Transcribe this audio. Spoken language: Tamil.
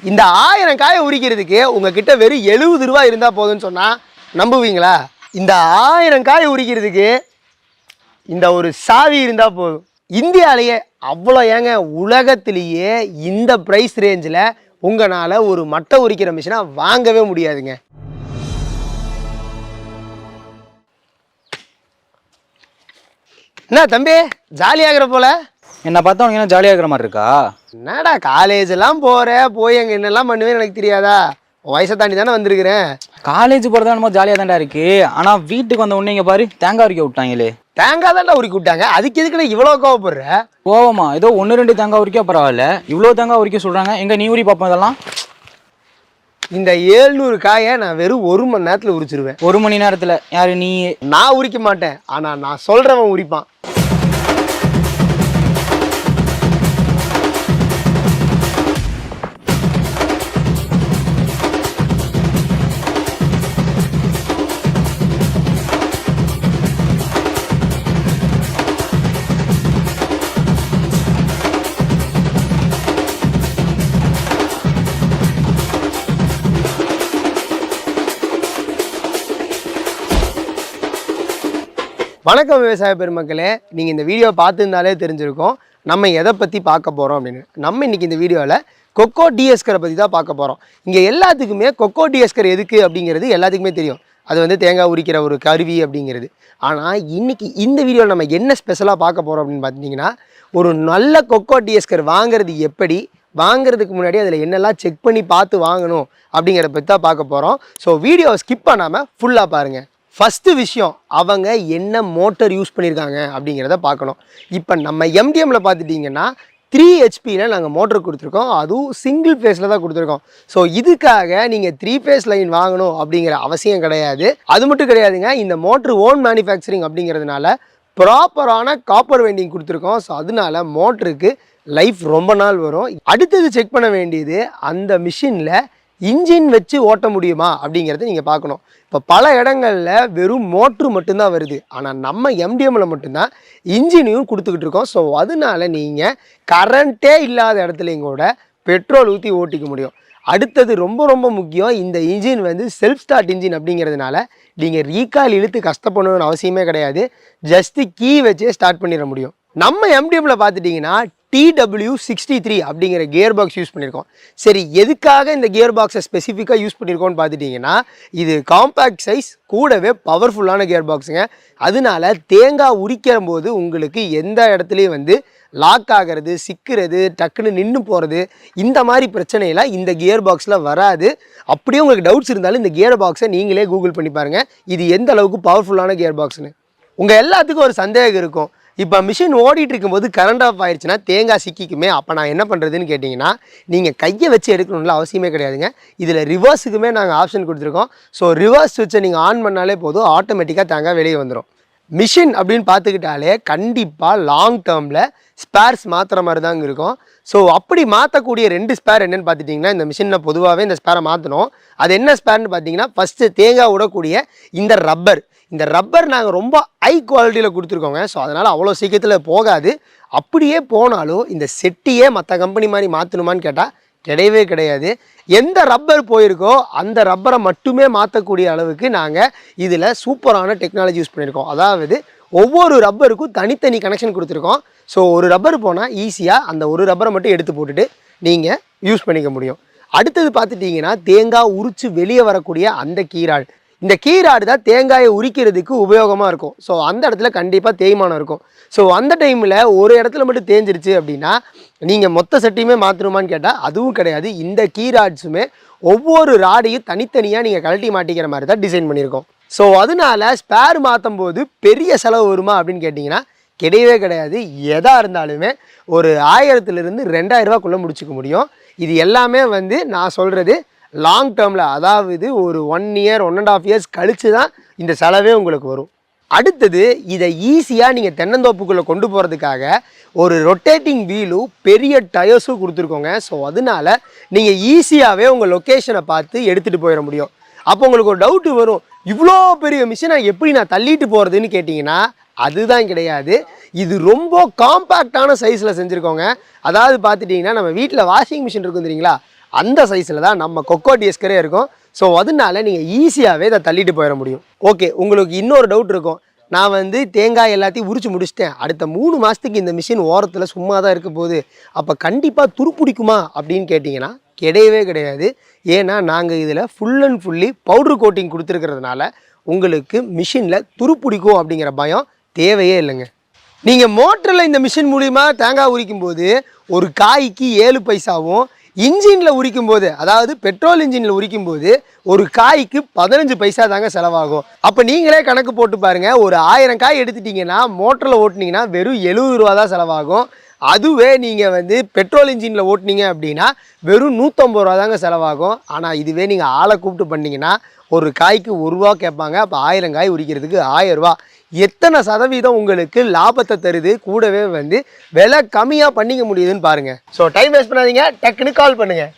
இந்த 1000 காயை உரிக்கிறதுக்கு உங்ககிட்ட வெறும் 70 ரூபா இருந்தால் போதும்னு சொன்னால் நம்புவீங்களா? இந்த 1000 காயை உரிக்கிறதுக்கு இந்த ஒரு சாவி இருந்தால் போதும். இந்தியாவிலேயே அவ்வளோ ஏங்க, உலகத்திலேயே இந்த ப்ரைஸ் ரேஞ்சில் உங்களால் ஒரு மட்டை உரிக்கிற மிஷினை வாங்கவே முடியாதுங்க. என்ன தம்பி ஜாலியாகிற போல? என்ன பார்த்தா உனக்கு என்ன ஜாலியாகிற மாதிரி இருக்கா? என்னடா காலேஜெல்லாம் போய் அங்கே என்னெல்லாம் பண்ணுவேன்னு எனக்கு தெரியாதா? வயசை தாண்டி தானே வந்திருக்கிறேன். காலேஜ் போகிறதா நம்ம ஜாலியாக தான்டா இருக்கு. ஆனால் வீட்டுக்கு வந்த உடனே இங்கே பாரு தேங்காய் உரிக்க விட்டாங்களே. தேங்காய் தான்டா உரிக்க விட்டாங்க, அதுக்கு எதுக்குன்னா இவ்வளோ கோவப்படுற? கோவமா? ஏதோ 1-2 தேங்காய் உரிக்க பரவாயில்ல, இவ்வளோ தேங்காய் உரிக்க சொல்கிறாங்க. எங்கே நீ உரி பார்ப்போம் இதெல்லாம். இந்த 700 காயை நான் வெறும் 1 மணி நேரத்தில் உரிச்சிருவேன். 1 மணி நேரத்தில்? யாரு நீ? நான் உரிக்க மாட்டேன், ஆனால் நான் சொல்கிறவன் உரிப்பான். வணக்கம் விவசாய பெருமக்களே, நீங்கள் இந்த வீடியோ பார்த்துருந்தாலே தெரிஞ்சிருக்கும் நம்ம எதை பற்றி பார்க்க போகிறோம் அப்படின்னு. நம்ம இன்றைக்கி இந்த வீடியோவில் கொக்கோ டிஎஸ்கரை பற்றி தான் பார்க்க போகிறோம். இங்கே எல்லாத்துக்குமே கொக்கோ டிஎஸ்கர் எதுக்கு அப்படிங்கிறது எல்லாத்துக்குமே தெரியும். அது வந்து தேங்காய் உரிக்கிற ஒரு கருவி அப்படிங்கிறது. ஆனால் இன்றைக்கி இந்த வீடியோவில் நம்ம என்ன ஸ்பெஷலாக பார்க்க போகிறோம் அப்படின்னு பார்த்தீங்கன்னா, ஒரு நல்ல கொக்கோ டிஎஸ்கர் வாங்குறது எப்படி, வாங்குறதுக்கு முன்னாடி அதில் என்னெல்லாம் செக் பண்ணி பார்த்து வாங்கணும் அப்படிங்கிறத பற்றி தான் பார்க்க போகிறோம். ஸோ வீடியோவை ஸ்கிப் பண்ணாமல் ஃபுல்லாக பாருங்கள். ஃபஸ்ட்டு விஷயம், அவங்க என்ன மோட்டர் யூஸ் பண்ணியிருக்காங்க அப்படிங்கிறத பார்க்கணும். இப்போ நம்ம எம்டிஎம்மில் பார்த்துட்டிங்கன்னா 3 ஹெச்பியில் நாங்கள் மோட்டர் கொடுத்துருக்கோம், அதுவும் சிங்கிள் ஃபேஸில் தான் கொடுத்துருக்கோம். ஸோ இதுக்காக நீங்கள் 3 ஃபேஸ் லைன் வாங்கணும் அப்படிங்கிற அவசியம் கிடையாது. அது மட்டும் கிடையாதுங்க, இந்த மோட்ரு ஓன் மேனுஃபேக்சரிங் அப்படிங்கிறதுனால ப்ராப்பரான காப்பர் வைண்டிங் கொடுத்துருக்கோம். ஸோ அதனால மோட்டருக்கு லைஃப் ரொம்ப நாள் வரும். அடுத்தது செக் பண்ண வேண்டியது, அந்த மிஷினில் இன்ஜின் வச்சு ஓட்ட முடியுமா அப்படிங்கிறத நீங்கள் பார்க்கணும். இப்போ பல இடங்களில் வெறும் மோட்ரு மட்டும்தான் வருது, ஆனால் நம்ம எம்டிஎம்மில் மட்டும்தான் இன்ஜினையும் கொடுத்துக்கிட்டு இருக்கோம். ஸோ அதனால நீங்கள் கரண்ட்டே இல்லாத இடத்துலையும் கூட பெட்ரோல் ஊற்றி ஓட்டிக்க முடியும். அடுத்தது ரொம்ப ரொம்ப முக்கியம், இந்த இன்ஜின் வந்து செல்ஃப் ஸ்டார்ட் இன்ஜின் அப்படிங்கிறதுனால நீங்கள் ரீகால் இழுத்து கஷ்டப்படணும்னு அவசியமே கிடையாது. ஜஸ்ட்டு கீ வச்சே ஸ்டார்ட் பண்ணிட முடியும். நம்ம எம்டிஎம்மில் பார்த்துட்டிங்கன்னா TW63 அப்படிங்கிற கியர் பாக்ஸ் யூஸ் பண்ணியிருக்கோம். சரி, எதுக்காக இந்த கியர் பாக்ஸை ஸ்பெசிஃபிக்காக யூஸ் பண்ணியிருக்கோன்னு பார்த்துட்டிங்கன்னா, இது காம்பேக்ட் சைஸ் கூடவே பவர்ஃபுல்லான கியர் பாக்ஸுங்க. அதனால தேங்காய் உரிக்கிற போது உங்களுக்கு எந்த இடத்துலையும் வந்து லாக் ஆகிறது, சிக்கிறது, டக்குன்னு நின்று போகிறது, இந்த மாதிரி பிரச்சனையெல்லாம் இந்த கியர் பாக்ஸில் வராது. அப்படியே உங்களுக்கு டவுட்ஸ் இருந்தாலும் இந்த கியர் பாக்ஸை நீங்களே கூகுள் பண்ணி பாருங்கள், இது எந்த அளவுக்கு பவர்ஃபுல்லான கியர் பாக்ஸ்னு. உங்கள் எல்லாத்துக்கும் ஒரு சந்தேகம் இருக்கும், இப்போ மிஷின் ஓடிட்டு இருக்கும்போது கரண்ட் ஆஃப் ஆயிடுச்சுன்னா தேங்காய் சிக்கிக்குமே, அப்போ நான் என்ன பண்ணுறதுன்னு கேட்டிங்கன்னா, நீங்கள் கையை வச்சு எடுக்கணும்ல அவசியமே கிடையாதுங்க. இதில் ரிவர்ஸுக்குமே நாங்கள் ஆப்ஷன் கொடுத்துருக்கோம். ஸோ ரிவர்ஸ் சுவிட்சை நீங்கள் ஆன் பண்ணாலே போதும், ஆட்டோமேட்டிக்காக தேங்காய் வெளியே வந்துடும். மிஷின் அப்படின்னு பார்த்துக்கிட்டாலே கண்டிப்பாக லாங் டேர்மில் ஸ்பேர்ஸ் மாற்றுற மாதிரி தாங்க இருக்கும். ஸோ அப்படி மாற்றக்கூடிய 2 ஸ்பேர் என்னென்னு பார்த்துட்டிங்கன்னா, இந்த மிஷினில் பொதுவாகவே இந்த ஸ்பேரை மாற்றணும். அது என்ன ஸ்பேர்னு பார்த்தீங்கன்னா, ஃபஸ்ட்டு தேங்காய் விடக்கூடிய இந்த ரப்பர் நாங்கள் ரொம்ப ஹை குவாலிட்டியில் கொடுத்துருக்கோங்க. ஸோ அதனால் அவ்வளோ சீக்கிரத்தில் போகாது. அப்படியே போனாலும் இந்த செட்டியே மற்ற கம்பெனி மாதிரி மாற்றணுமான்னு கேட்டால் கிடையவே கிடையாது. எந்த ரப்பர் போயிருக்கோ அந்த ரப்பரை மட்டுமே மாற்றக்கூடிய அளவுக்கு நாங்கள் இதில் சூப்பரான டெக்னாலஜி யூஸ் பண்ணியிருக்கோம். அதாவது ஒவ்வொரு ரப்பருக்கும் தனித்தனி கனெக்ஷன் கொடுத்துருக்கோம். ஸோ ஒரு ரப்பர் போனால் ஈஸியாக அந்த ஒரு ரப்பரை மட்டும் எடுத்து போட்டுட்டு நீங்கள் யூஸ் பண்ணிக்க முடியும். அடுத்தது பார்த்துட்டிங்கன்னா, தேங்காய் உரித்து வெளியே வரக்கூடிய அந்த கீராடு, இந்த கீராடு தான் தேங்காயை உரிக்கிறதுக்கு உபயோகமாக இருக்கும். ஸோ அந்த இடத்துல கண்டிப்பாக தேய்மானம் இருக்கும். ஸோ அந்த டைமில் ஒரு இடத்துல மட்டும் தேஞ்சிருச்சு அப்படின்னா நீங்கள் மொத்த செட்டையுமே மாற்றணுமான்னு கேட்டால் அதுவும் கிடையாது. இந்த கீராட்ஸுமே ஒவ்வொரு ராடையும் தனித்தனியாக நீங்கள் கழட்டி மாட்டிக்கிற மாதிரி தான் டிசைன் பண்ணியிருக்கோம். ஸோ அதனால ஸ்பேர் மாற்றும் போது பெரிய செலவு வருமா அப்படின்னு கேட்டிங்கன்னா கிடையவே கிடையாது. எதாக இருந்தாலுமே ஒரு 1000லேருந்து 2000 ரூபாக்குள்ளே முடிச்சுக்க முடியும். இது எல்லாமே வந்து நான் சொல்கிறது லாங் டேர்மில், அதாவது ஒரு 1 இயர் 1.5 இயர்ஸ் கழித்து தான் இந்த செலவே உங்களுக்கு வரும். அடுத்தது, இதை ஈஸியாக நீங்கள் தென்னந்தோப்புக்குள்ளே கொண்டு போகிறதுக்காக ஒரு ரொட்டேட்டிங் வீலும் பெரிய டயர்ஸும் கொடுத்துருக்கோங்க. ஸோ அதனால நீங்கள் ஈஸியாகவே உங்கள் லொக்கேஷனை பார்த்து எடுத்துகிட்டு போயிட முடியும். அப்போ உங்களுக்கு ஒரு டவுட்டு வரும், இவ்வளோ பெரிய மிஷினை எப்படி நான் தள்ளிட்டு போகிறதுன்னு கேட்டிங்கன்னா அதுதான் கிடையாது. இது ரொம்ப காம்பேக்டான சைஸில் செஞ்சுருக்கோங்க. அதாவது பார்த்துட்டிங்கன்னா, நம்ம வீட்டில் வாஷிங் மிஷின் இருக்கும் தெரியுங்களா, அந்த சைஸில் தான் நம்ம கொக்கோ டிஎஸ்கரே இருக்கும். ஸோ அதனால நீங்கள் ஈஸியாகவே இதை தள்ளிட்டு போயிட முடியும். ஓகே, உங்களுக்கு இன்னொரு டவுட் இருக்கும். நான் வந்து தேங்காய் எல்லாத்தையும் உரிச்சு முடிச்சிட்டேன், அடுத்த 3 மாதத்துக்கு இந்த மிஷின் ஓரத்தில் சும்மா தான் இருக்க போகுது, அப்போ கண்டிப்பாக துருப்பிடிக்குமா அப்படின்னு கேட்டிங்கன்னா கிடையவே கிடையாது. ஏன்னா நாங்கள் இதில் full and fully powder coating கொடுத்துருக்கிறதுனால உங்களுக்கு மிஷினில் துருப்பிடிக்கும் அப்படிங்கிற பயம் தேவையே இல்லைங்க. நீங்கள் மோட்டரில் இந்த மிஷின் மூலிமா தேங்காய் உரிக்கும் போது ஒரு காய்க்கு 7 பைசாவும், இன்ஜினில் உரிக்கும் போது அதாவது பெட்ரோல் இன்ஜினில் உரிக்கும் போது ஒரு காய்க்கு 15 பைசா தாங்க செலவாகும். அப்போ நீங்களே கணக்கு போட்டு பாருங்கள், ஒரு 1000 காய் எடுத்துட்டிங்கன்னா மோட்டரில் ஓட்டினீங்கன்னா வெறும் 70 ரூபா தான் செலவாகும். அதுவே நீங்கள் வந்து பெட்ரோல் இன்ஜினில் ஓட்டினீங்க அப்படின்னா வெறும் 150 ரூபா தாங்க செலவாகும். ஆனால் இதுவே நீங்கள் ஆளை கூப்பிட்டு பண்ணிங்கன்னா ஒரு காய்க்கு 1 ரூபா கேட்பாங்க. அப்போ 1000 காய் உரிக்கிறதுக்கு 1000 ரூபா. எத்தனை சதவீதம் உங்களுக்கு லாபத்தை தருது, கூடவே வந்து விலை கம்மியாக பண்ணிக்க முடியுதுன்னு பாருங்கள். ஸோ டைம் வேஸ்ட் பண்ணாதீங்க, டக்குன்னு கால் பண்ணுங்கள்.